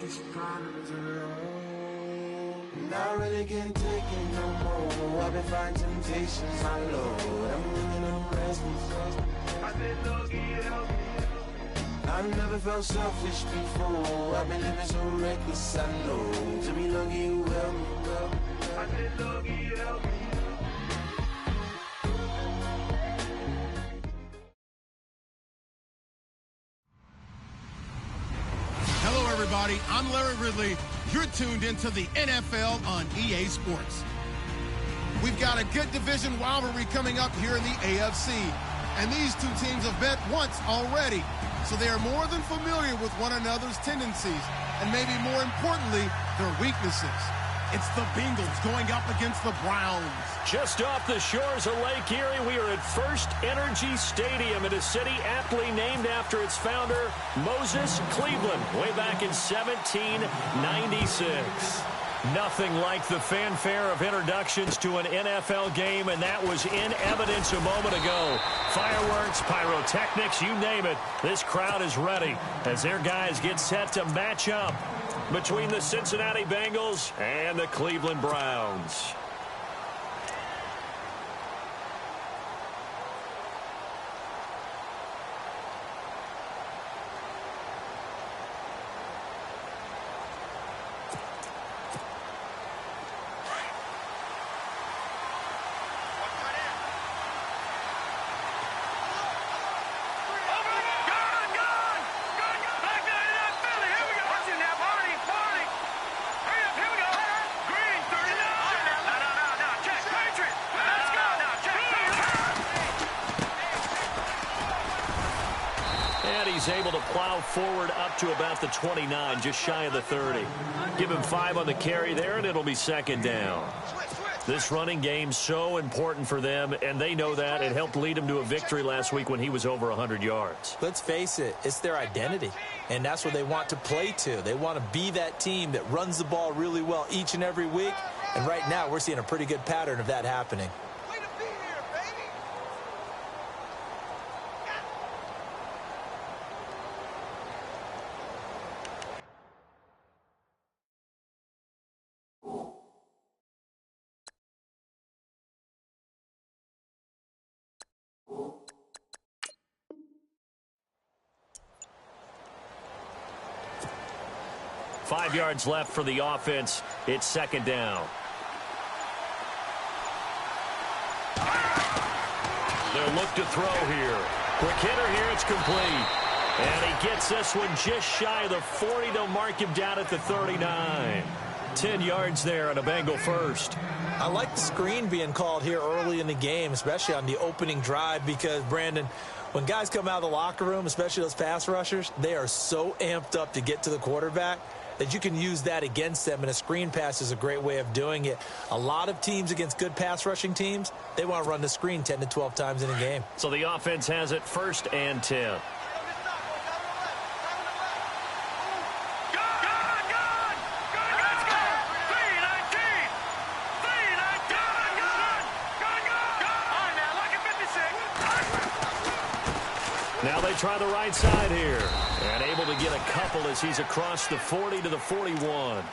these problems alone. Not really getting taken no more. I've been fighting temptations, my Lord. I'm ringing on restless. I've been looking help. I've never felt selfish before. I've been living so reckless, I know. To be lucky you help me, well. I've been lucky you help me. Hello, everybody. I'm Larry Ridley. You're tuned into the NFL on EA Sports. We've got a good division rivalry coming up here in the AFC. And these two teams have met once already. So they are more than familiar with one another's tendencies. And maybe more importantly, their weaknesses. It's the Bengals going up against the Browns. Just off the shores of Lake Erie, we are at First Energy Stadium in a city aptly named after its founder, Moses Cleveland, way back in 1796. Nothing like the fanfare of introductions to an NFL game, and that was in evidence a moment ago. Fireworks, pyrotechnics, you name it. This crowd is ready as their guys get set to match up between the Cincinnati Bengals and the Cleveland Browns. He's able to plow forward up to about the 29, just shy of the 30. Give him 5 on the carry there, and it'll be second down. This running game's so important for them, and they know that. It helped lead him to a victory last week when he was over 100 yards. Let's face it, it's their identity, and that's what they want to play to. They want to be that team that runs the ball really well each and every week, and right now we're seeing a pretty good pattern of that happening. 5 yards left for the offense. It's second down. They'll look to throw here. Quick hitter here. It's complete. And he gets this one just shy of the 40. They'll mark him down at the 39. 10 yards there on a Bengal first. I like the screen being called here early in the game, especially on the opening drive, because, Brandon, when guys come out of the locker room, especially those pass rushers, they are so amped up to get to the quarterback that you can use that against them, and a screen pass is a great way of doing it. A lot of teams against good pass rushing teams, they want to run the screen 10 to 12 times in a game. So the offense has it first and 10. Now they try the right side here. And able to get a couple as he's across the 40 to the 41. Well,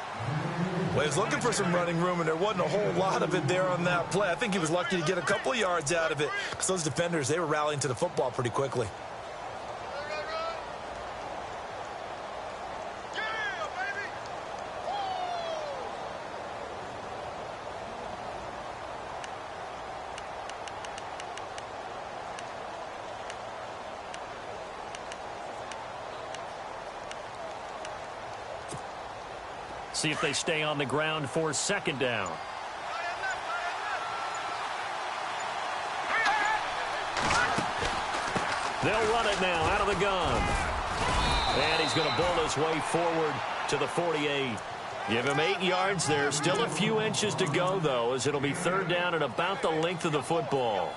he was looking for some running room, and there wasn't a whole lot of it there on that play. I think he was lucky to get a couple of yards out of it, because those defenders, they were rallying to the football pretty quickly. See if they stay on the ground for second down. They'll run it now out of the gun. And he's going to bowl his way forward to the 48. Give him 8 yards there. Still a few inches to go, though, as it'll be third down and about the length of the football.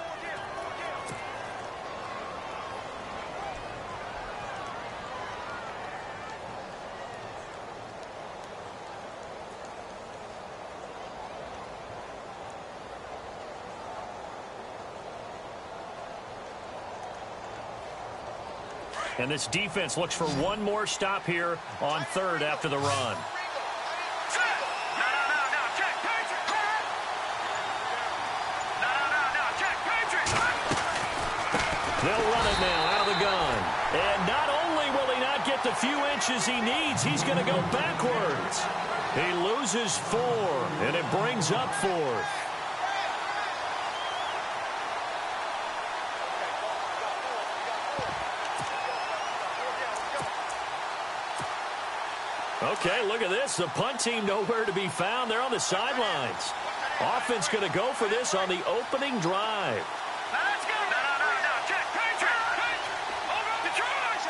And this defense looks for one more stop here on third after the run. They'll run it now out of the gun. And not only will he not get the few inches he needs, he's going to go backwards. He loses 4, and it brings up 4th. Okay, look at this. The punt team nowhere to be found. They're on the sidelines. Offense going to go for this on the opening drive. Let's go. No. Check. Over. Detroit.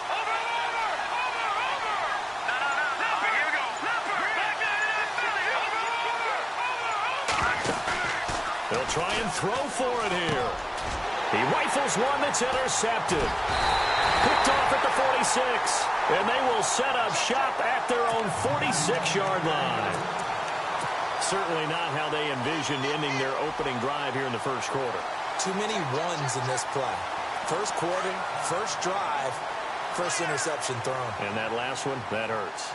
Over. No. Here we go. Back in Philly. Over. They'll try and throw for it here. He rifles one that's intercepted. Picked off at the 46. And they will set up shop at their own 46-yard line. Certainly not how they envisioned ending their opening drive here in the first quarter. Too many ones in this play. First quarter, first drive, first interception thrown. And that last one, that hurts.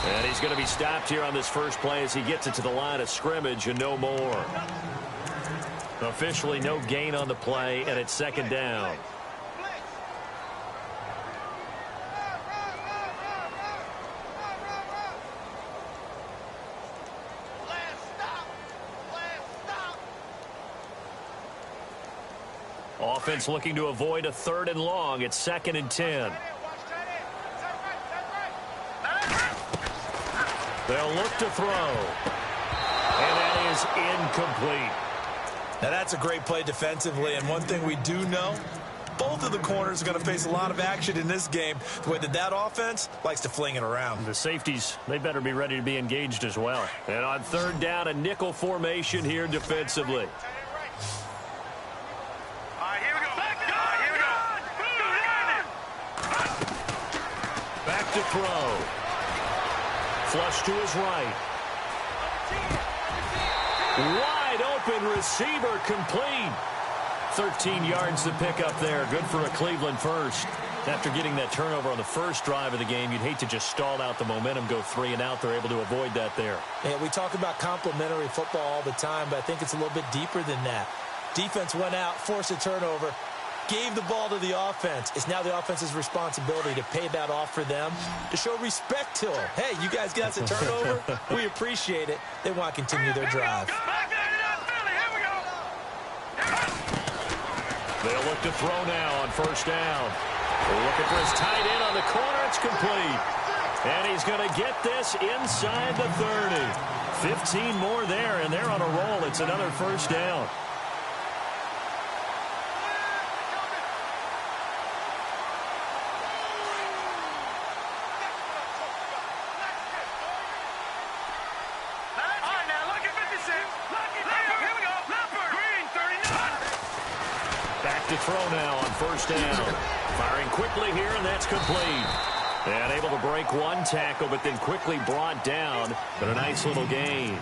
And he's going to be stopped here on this first play as he gets it to the line of scrimmage and no more. Officially no gain on the play, and it's second down. Offense looking to avoid a 3rd and long. It's 2nd and 10. They'll look to throw. And that is incomplete. Now, that's a great play defensively, and one thing we do know, both of the corners are going to face a lot of action in this game. The way that offense likes to fling it around. The safeties, they better be ready to be engaged as well. And on 3rd down, a nickel formation here defensively. Back to throw. Flush to his right. Wide open receiver complete. 13 yards to pick up there. Good for a Cleveland first. After getting that turnover on the first drive of the game, you'd hate to just stall out the momentum, go 3 and out. They're able to avoid that there. Yeah, we talk about complementary football all the time, but I think it's a little bit deeper than that. Defense went out, forced a turnover, gave the ball to the offense. It's now the offense's responsibility to pay that off for them, to show respect to them. Hey, you guys got the turnover. We appreciate it. They want to continue their drive. They'll look to throw now on 1st down. They're looking for his tight end on the corner. It's complete. And he's going to get this inside the 30. 15 more there, and they're on a roll. It's another 1st down. To throw now on 1st down. Firing quickly here, and that's complete. And able to break one tackle, but then quickly brought down. But a nice little gain.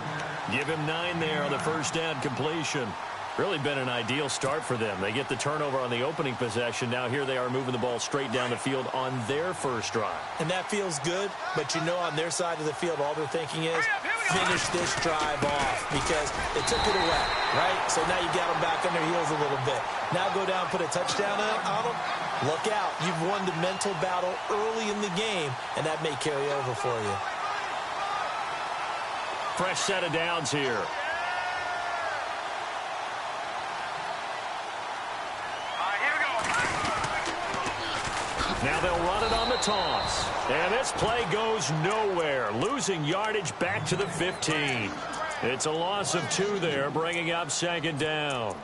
Give him 9 there on the 1st down completion. Really been an ideal start for them. They get the turnover on the opening possession. Now here they are moving the ball straight down the field on their first drive. And that feels good, but you know on their side of the field, all they're thinking is finish this drive off because they took it away, right? So now you got them back on their heels a little bit. Now go down, put a touchdown on them. Look out. You've won the mental battle early in the game, and that may carry over for you. Fresh set of downs here. Now they'll run it on the toss. And this play goes nowhere. Losing yardage back to the 15. It's a loss of 2 there, bringing up 2nd down.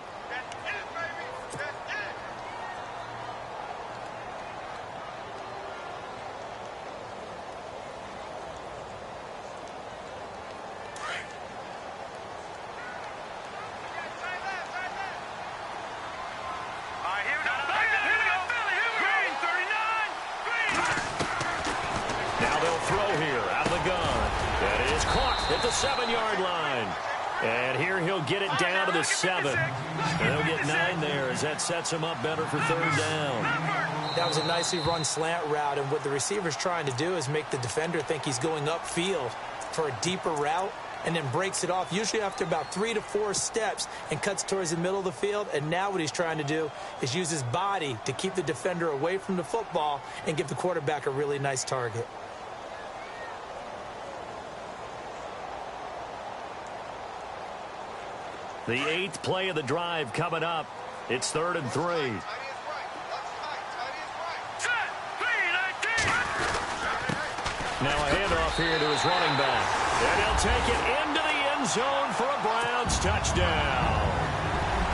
at the 7-yard line. And here he'll get it down to the 7. And he'll get 9 there as that sets him up better for third down. That was a nicely run slant route, and what the receiver's trying to do is make the defender think he's going upfield for a deeper route, and then breaks it off, usually after about 3 to 4 steps, and cuts towards the middle of the field. And now what he's trying to do is use his body to keep the defender away from the football and give the quarterback a really nice target. The 8th play of the drive coming up. It's 3rd and 3. Now a handoff here to his running back. And he'll take it into the end zone for a Browns touchdown.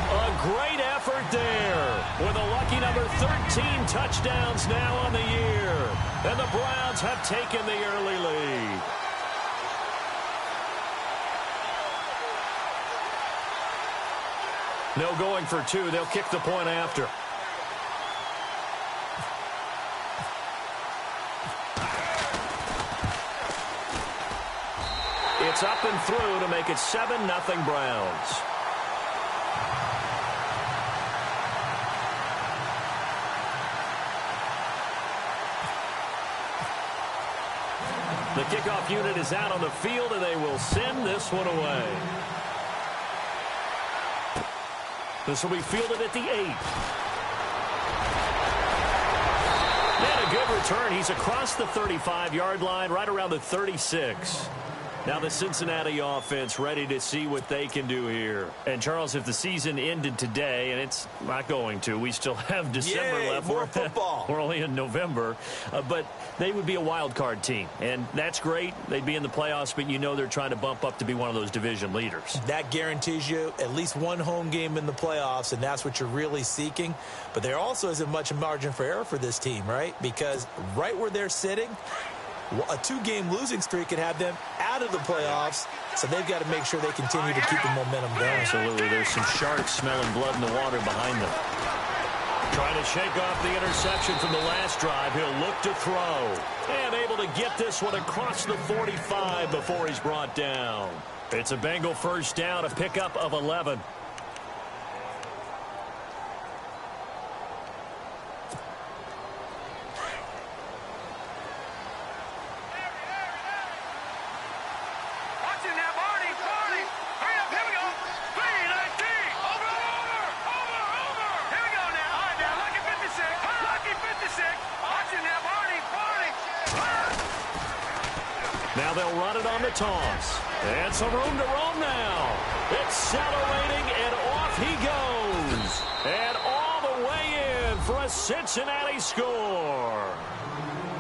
A great effort there with a lucky number 13 touchdowns now on the year. And the Browns have taken the early lead. No going for 2. They'll kick the point after. It's up and through to make it 7-0 Browns. The kickoff unit is out on the field, and they will send this one away. This will be fielded at the 8. And a good return. He's across the 35-yard line, right around the 36. Now the Cincinnati offense ready to see what they can do here. And, Charles, if the season ended today, and it's not going to, we still have December left. More football. We're only in November. But they would be a wild card team. And that's great. They'd be in the playoffs, but you know they're trying to bump up to be one of those division leaders. That guarantees you at least one home game in the playoffs, and that's what you're really seeking. But there also isn't much margin for error for this team, right? Because right where they're sitting, a 2-game losing streak could have them out of the playoffs, so they've got to make sure they continue to keep the momentum going. Absolutely. There's some sharks smelling blood in the water behind them. Trying to shake off the interception from the last drive. He'll look to throw. And able to get this one across the 45 before he's brought down. It's a Bengal first down, a pickup of 11. Now they'll run it on the toss. And some room to roam now. Accelerating, and off he goes. And all the way in for a Cincinnati score.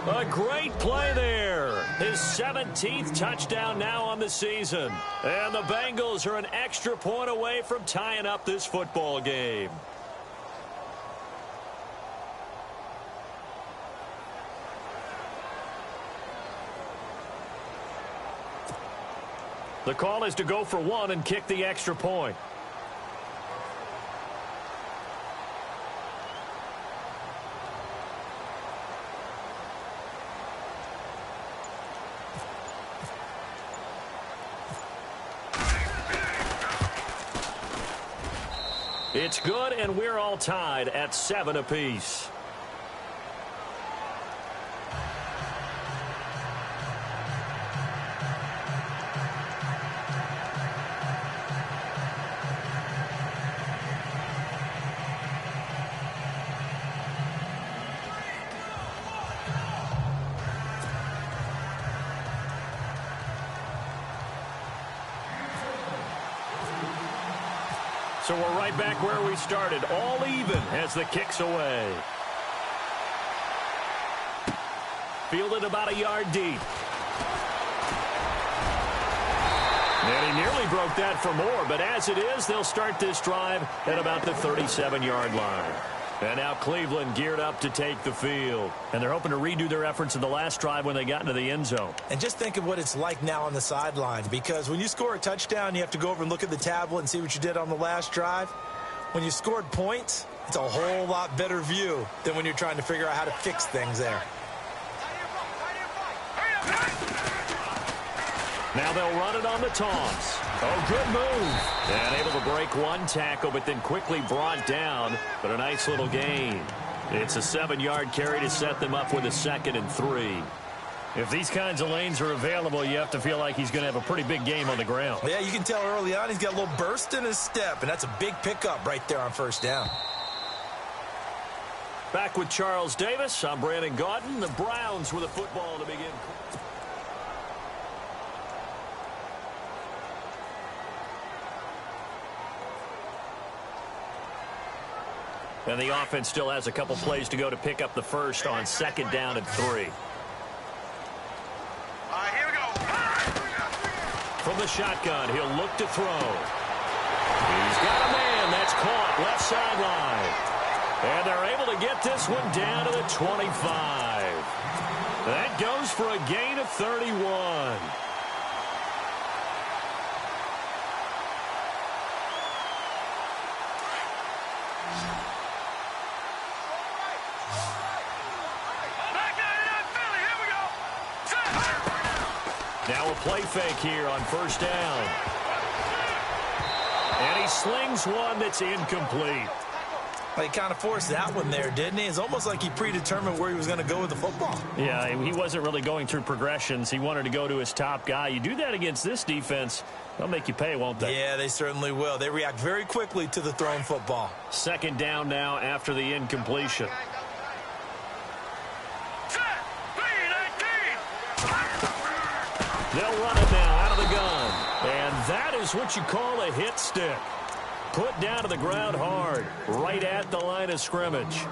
A great play there. His 17th touchdown now on the season. And the Bengals are an extra point away from tying up this football game. The call is to go for 1 and kick the extra point. It's good, and we're all tied at 7 apiece. So we're right back where we started, all even as the kick's away. Fielded about a yard deep. And he nearly broke that for more, but as it is, they'll start this drive at about the 37-yard line. And now Cleveland geared up to take the field. And they're hoping to redo their efforts in the last drive when they got into the end zone. And just think of what it's like now on the sideline, because when you score a touchdown, you have to go over and look at the tablet and see what you did on the last drive. When you scored points, it's a whole lot better view than when you're trying to figure out how to fix things there. Now they'll run it on the toss. Oh, good move. And able to break one tackle, but then quickly brought down. But a nice little gain. It's a 7-yard carry to set them up with a 2nd and 3. If these kinds of lanes are available, you have to feel like he's going to have a pretty big game on the ground. Yeah, you can tell early on he's got a little burst in his step, and that's a big pickup right there on first down. Back with Charles Davis. I'm Brandon Gaudin. The Browns with the football to begin. And the offense still has a couple plays to go to pick up the first on 2nd down and 3. Here we go. From the shotgun, he'll look to throw. He's got a man. That's caught left sideline. And they're able to get this one down to the 25. That goes for a gain of 31. Now a play fake here on first down. And he slings one that's incomplete. Well, he kind of forced that one there, didn't he? It's almost like he predetermined where he was going to go with the football. Yeah, he wasn't really going through progressions. He wanted to go to his top guy. You do that against this defense, they'll make you pay, won't they? Yeah, they certainly will. They react very quickly to the thrown football. 2nd down now after the incompletion. They'll run it now out of the gun. And that is what you call a hit stick. Put down to the ground hard, right at the line of scrimmage.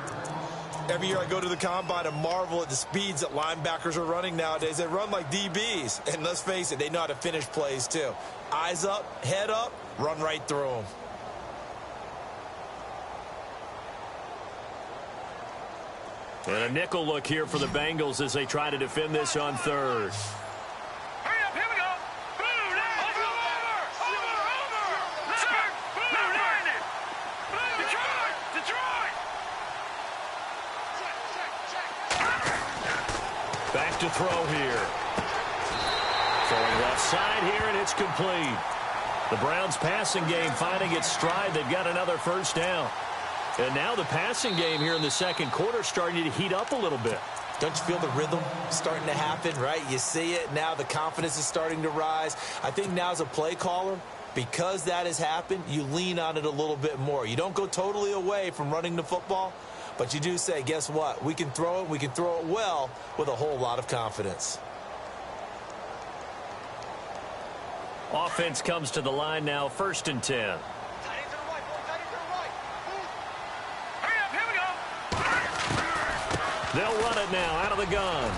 Every year I go to the combine and marvel at the speeds that linebackers are running nowadays. They run like DBs. And let's face it, they know how to finish plays too. Eyes up, head up, run right through them. And a nickel look here for the Bengals as they try to defend this on 3rd. Back to throw here. Throwing left side here, and it's complete. The Browns' passing game finding its stride. They've got another first down. And now the passing game here in the 2nd quarter starting to heat up a little bit. Don't you feel the rhythm starting to happen, right? You see it now. The confidence is starting to rise. I think now as a play caller, because that has happened, you lean on it a little bit more. You don't go totally away from running the football, but you do say, guess what? We can throw it. We can throw it well with a whole lot of confidence. Offense comes to the line now, 1st and 10. They'll run it now out of the gun.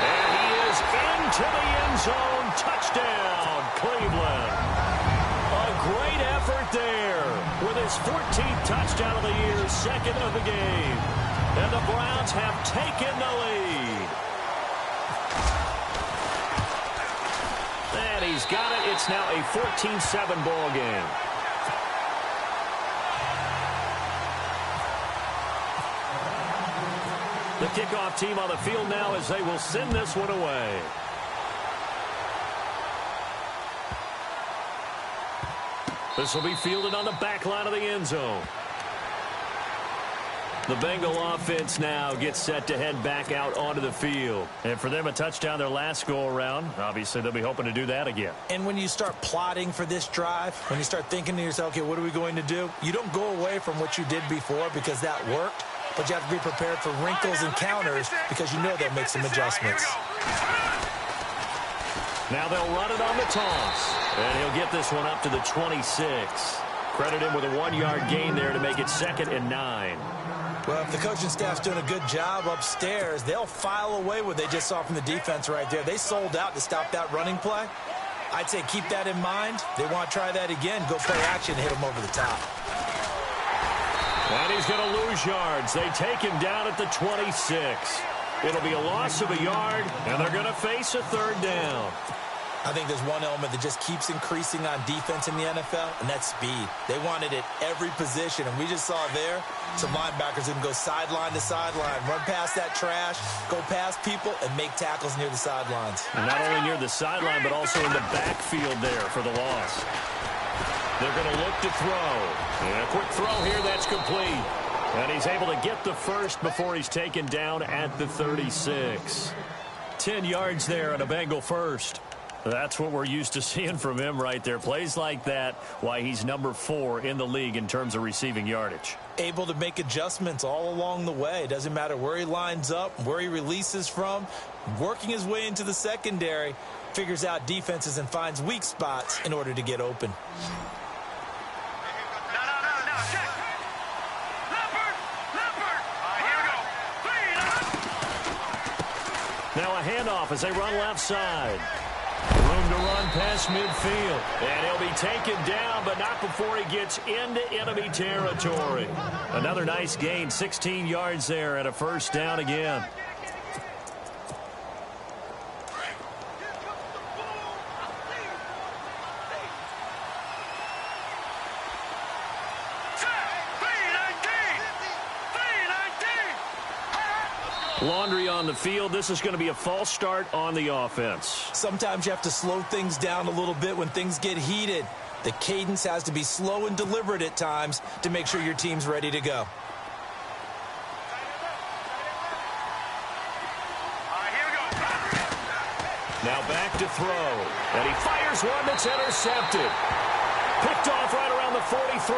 And he is into the end zone. Touchdown, Cleveland. A great effort there with his 14th touchdown of the year, 2nd of the game. And the Browns have taken the lead. And he's got it. It's now a 14-7 ball game. The kickoff team on the field now as they will send this one away. This will be fielded on the back line of the end zone. The Bengal offense now gets set to head back out onto the field. And for them, a touchdown their last go-around. Obviously, they'll be hoping to do that again. And when you start plotting for this drive, when you start thinking to yourself, okay, what are we going to do? You don't go away from what you did before because that worked. But you have to be prepared for wrinkles and counters because you know they'll make some adjustments. Now they'll run it on the toss. And he'll get this one up to the 26. Credit him with a 1-yard gain there to make it 2nd and 9. Well, if the coaching staff's doing a good job upstairs, they'll file away what they just saw from the defense right there. They sold out to stop that running play. I'd say keep that in mind. They want to try that again. Go play action and hit them over the top. And he's going to lose yards. They take him down at the 26. It'll be a loss of a yard, and they're going to face a 3rd down. I think there's one element that just keeps increasing on defense in the NFL, and that's speed. They want it at every position, and we just saw there some linebackers who can go sideline to sideline, run past that trash, go past people, and make tackles near the sidelines. And not only near the sideline, but also in the backfield there for the loss. They're going to look to throw. And a quick throw here, that's complete. And he's able to get the first before he's taken down at the 36. 10 yards there and a Bengal first. That's what we're used to seeing from him right there. Plays like that, why he's number 4 in the league in terms of receiving yardage. Able to make adjustments all along the way. Doesn't matter where he lines up, where he releases from. Working his way into the secondary, figures out defenses and finds weak spots in order to get open. Check. Leopard. Here we go. Now a handoff as they run left side. Room to run past midfield. And he'll be taken down, but not before he gets into enemy territory. Another nice gain, 16 yards there and a first down again. Laundry on the field. This is going to be a false start on the offense. Sometimes you have to slow things down a little bit when things get heated. The cadence has to be slow and deliberate at times to make sure your team's ready to go. Here we go. Now back to throw. And he fires one that's intercepted. Picked off right around the 43.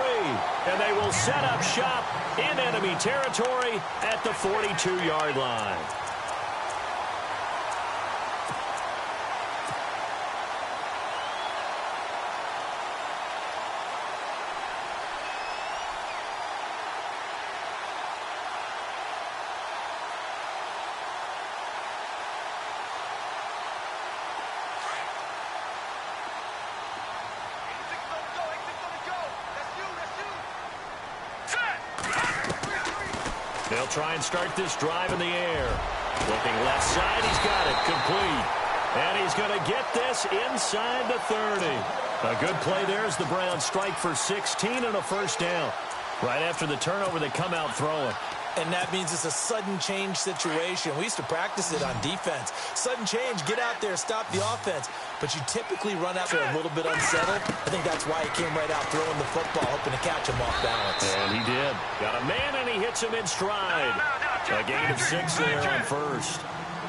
And they will set up shop in enemy territory at the 42-yard line. They'll try and start this drive in the air. Looking left side, he's got it complete. And he's going to get this inside the 30. A good play there as the Browns strike for 16 and a first down. Right after the turnover, they come out throwing. And that means it's a sudden change situation. We used to practice it on defense. Sudden change, get out there, stop the offense. But you typically run out there a little bit unsettled. I think that's why he came right out throwing the football, hoping to catch him off balance. And he did. Got a man, and he hits him in stride. A gain of 6 there on first.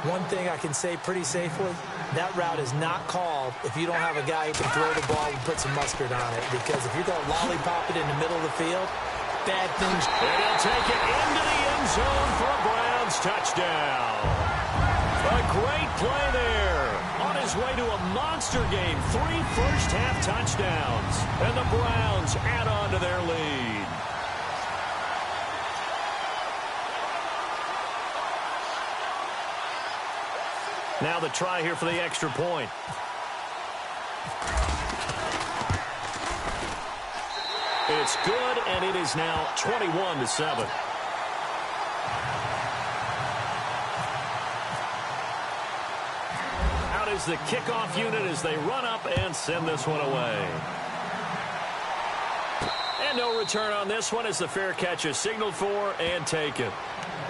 One thing I can say pretty safely, that route is not called if you don't have a guy who can throw the ball and put some mustard on it. Because if you're going to lollipop it in the middle of the field, bad things. And he'll take it into the end zone for a Browns touchdown. A great play there. On his way to a monster game. 3 first-half touchdowns. And the Browns add on to their lead. Now the try here for the extra point. It's good, and it is now 21-7. Out is the kickoff unit as they run up and send this one away. And no return on this one as the fair catch is signaled for and taken.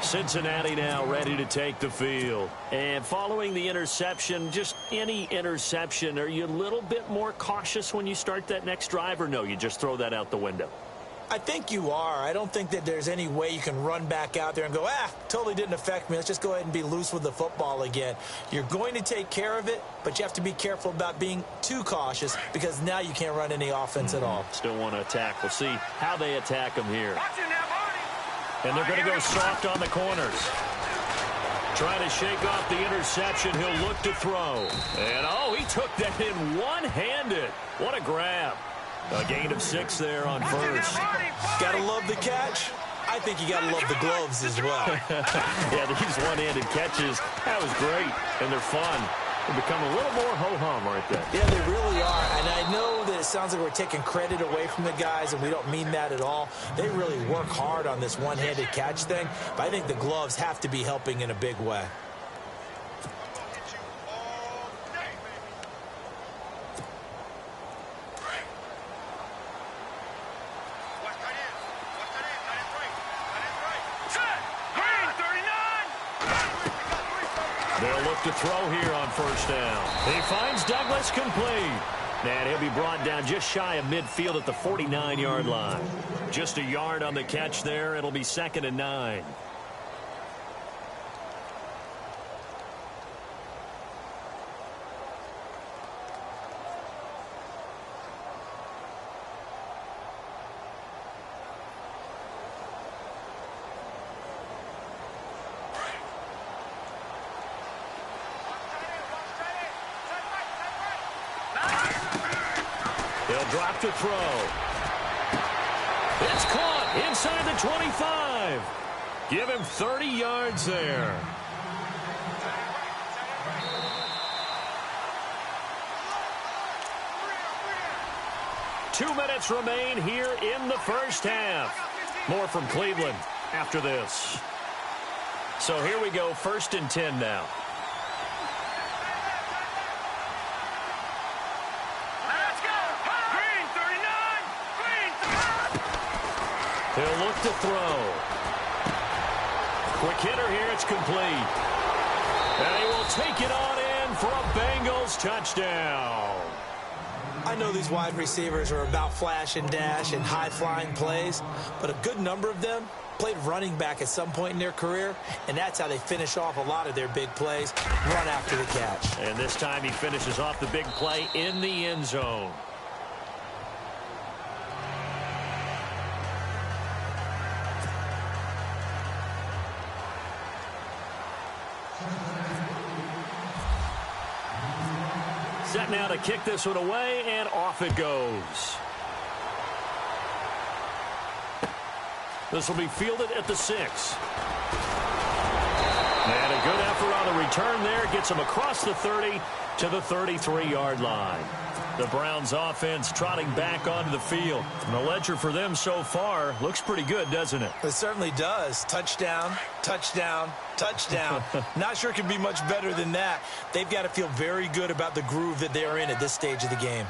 Cincinnati now ready to take the field. And following the interception, just any interception, are you a little bit more cautious when you start that next drive, or no, you just throw that out the window? I think you are. I don't think that there's any way you can run back out there and go, totally didn't affect me. Let's just go ahead and be loose with the football again. You're going to take care of it, but you have to be careful about being too cautious because now you can't run any offense at all. Still want to attack. We'll see how they attack them here. And they're going to go soft on the corners. Trying to shake off the interception. He'll look to throw. And, he took that in one-handed. What a grab. A gain of 6 there on first. Gotta love the catch. I think you gotta love the gloves as well. Yeah, these one-handed catches, that was great. And they're fun. They become a little more ho-hum right there. Yeah, they really are. And I know that it sounds like we're taking credit away from the guys, and we don't mean that at all. They really work hard on this one-handed catch thing, but I think the gloves have to be helping in a big way. look to throw here on first down. He finds Douglas complete. And he'll be brought down just shy of midfield at the 49-yard line. Just a yard on the catch there. It'll be 2nd and 9. They'll drop to throw. It's caught inside the 25. Give him 30 yards there. Two minutes remain here in the first half. More from Cleveland after this. So here we go, 1st and 10 now. He'll look to throw. Quick hitter here. It's complete. And he will take it on in for a Bengals touchdown. I know these wide receivers are about flash and dash and high-flying plays, but a good number of them played running back at some point in their career, and that's how they finish off a lot of their big plays, run after the catch. And this time he finishes off the big play in the end zone. Set now to kick this one away, and off it goes. This will be fielded at the 6. And a good effort on the return there. Gets him across the 30 to the 33-yard line. The Browns offense trotting back onto the field. And the ledger for them so far looks pretty good, doesn't it? It certainly does. Touchdown, touchdown, touchdown. Not sure it can be much better than that. They've got to feel very good about the groove that they are in at this stage of the game.